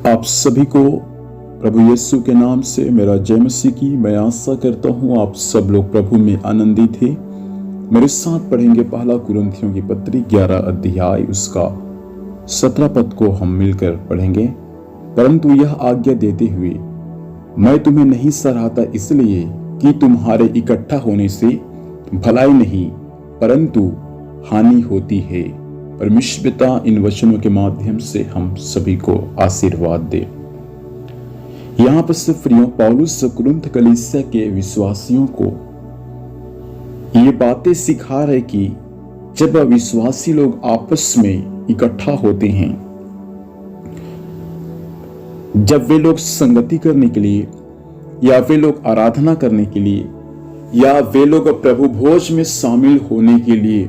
आप सभी को प्रभु यीशु के नाम से मेरा जय मसीह की मैं आशा करता हूँ आप सब लोग प्रभु में आनंदित थे। मेरे साथ पढ़ेंगे पहला कुरिन्थियों की पत्री 11 अध्याय उसका 17 पद को हम मिलकर पढ़ेंगे। परंतु यह आज्ञा देते हुए मैं तुम्हें नहीं सराहता इसलिए कि तुम्हारे इकट्ठा होने से भलाई नहीं परंतु हानि होती है। परमेश्वर पिता इन वचनों के माध्यम से हम सभी को आशीर्वाद दे। यहाँ पर से प्रियों पौलुस कुरिन्थ कलीसिया के विश्वासियों को ये बातें सिखा रहे कि जब विश्वासी लोग आपस में इकट्ठा होते हैं, जब वे लोग संगति करने के लिए या वे लोग आराधना करने के लिए या वे लोग प्रभु भोज में शामिल होने के लिए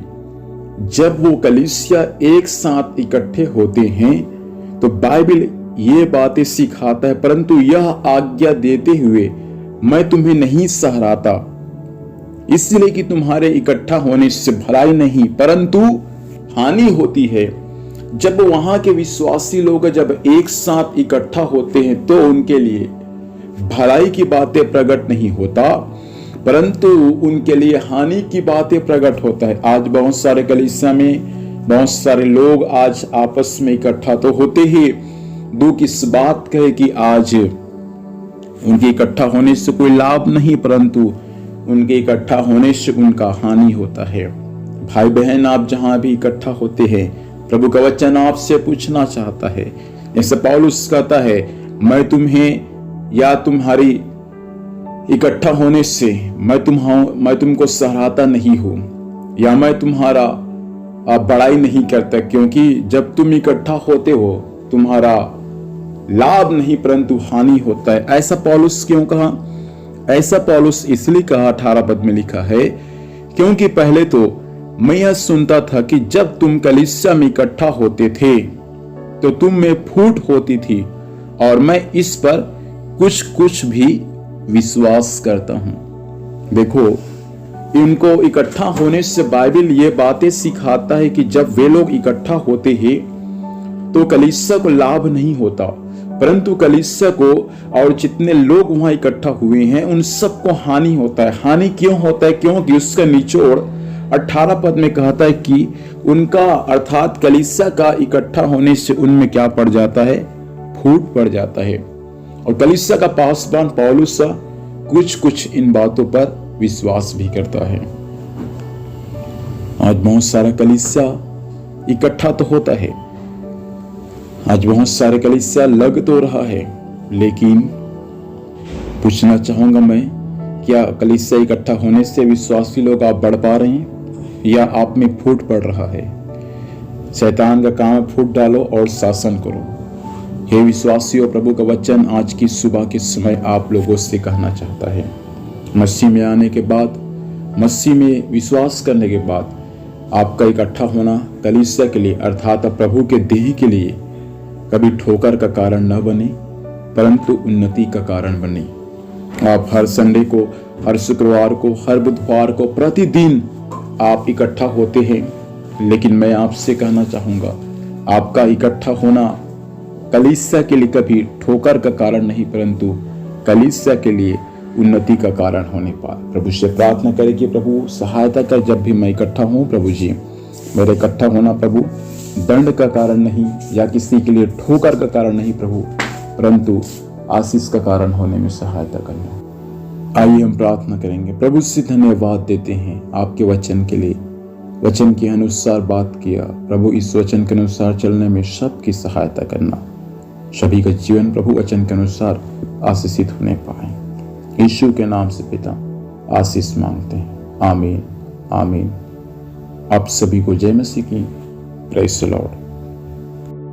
जब वो कलीसिया एक साथ इकट्ठे होते हैं तो बाइबल ये बातें सिखाता है, परंतु यह आज्ञा देते हुए मैं तुम्हें नहीं सराहता इसलिए कि तुम्हारे इकट्ठा होने से भलाई नहीं परंतु हानि होती है। जब वहां के विश्वासी लोग जब एक साथ इकट्ठा होते हैं तो उनके लिए भलाई की बातें प्रकट नहीं होता परंतु उनके लिए हानि की बातें प्रकट होता है। आज बहुत सारे कलीसिया में बहुत सारे लोग आज आपस में इकट्ठा तो होते ही, दुख इस बात का है कि आज उनके इकट्ठा होने से कोई लाभ नहीं परंतु उनके इकट्ठा होने से उनका हानि होता है। भाई बहन, आप जहां भी इकट्ठा होते हैं प्रभु का वचन आपसे पूछना चाहता है। जैसे पौलुस कहता है मैं तुम्हें या तुम्हारी इकट्ठा होने से मैं तुमको सराहता नहीं हूं या मैं तुम्हारा बड़ाई नहीं करता, क्योंकि जब तुम इकट्ठा होते हो तुम्हारा लाभ नहीं परंतु हानि होता है। ऐसा पौलुस क्यों कहा? ऐसा पौलुस इसलिए कहा 18 पद में लिखा है, क्योंकि पहले तो मैं यह सुनता था कि जब तुम कलीसिया में इकट्ठा होते थे तो तुम में फूट होती थी और मैं इस पर कुछ भी विश्वास करता हूं। देखो, इनको इकट्ठा होने से बाइबल ये बातें सिखाता है कि जब वे लोग इकट्ठा होते हैं तो कलीसिया को लाभ नहीं होता परंतु कलीसिया को और जितने लोग वहां इकट्ठा हुए हैं उन सबको हानि होता है। हानि क्यों होता है? क्योंकि उसका निचोड़ 18 पद में कहता है कि उनका अर्थात कलीसिया का इकट्ठा होने से उनमें क्या पड़ जाता है? फूट पड़ जाता है। और कलीसिया का पासवान पौलुस कुछ इन बातों पर विश्वास भी करता है। आज बहुत सारा कलीसिया इकट्ठा तो होता है, आज बहुत सारे कलीसिया लग तो रहा है, लेकिन पूछना चाहूंगा मैं, क्या कलीसिया इकट्ठा होने से विश्वासी लोग आप बढ़ पा रहे हैं या आप में फूट पड़ रहा है? शैतान का काम फूट डालो और शासन करो। हे विश्वासियों, प्रभु का वचन आज की सुबह के समय आप लोगों से कहना चाहता है, मसीह में आने के बाद, मसीह में विश्वास करने के बाद आपका इकट्ठा होना कलीसिया के लिए अर्थात प्रभु के देह के लिए कभी ठोकर का कारण न बने परंतु उन्नति का कारण बने। आप हर संडे को, हर शुक्रवार को, हर बुधवार को प्रतिदिन आप इकट्ठा होते हैं, लेकिन मैं आपसे कहना चाहूंगा आपका इकट्ठा होना कलीसिया के लिए कभी ठोकर का कारण नहीं परंतु कलीसिया के लिए उन्नति का कारण होने पाए। प्रभु से प्रार्थना करें कि प्रभु सहायता कर, जब भी मैं इकट्ठा हूं प्रभु जी, मेरा इकट्ठा होना प्रभु दंड का कारण नहीं या किसी के लिए ठोकर का कारण नहीं प्रभु, परंतु आशीष का कारण होने में सहायता करना। आइए हम प्रार्थना करेंगे। प्रभु से धन्यवाद देते हैं आपके वचन के लिए, वचन के अनुसार बात किया प्रभु, इस वचन के अनुसार चलने में सबकी सहायता करना, सभी का जीवन प्रभु वचन के अनुसार आशीषित होने पाए। यीशु के नाम से पिता आशीष मांगते हैं, आमीन आमीन। आप सभी को जय मसीह की। Praise the Lord.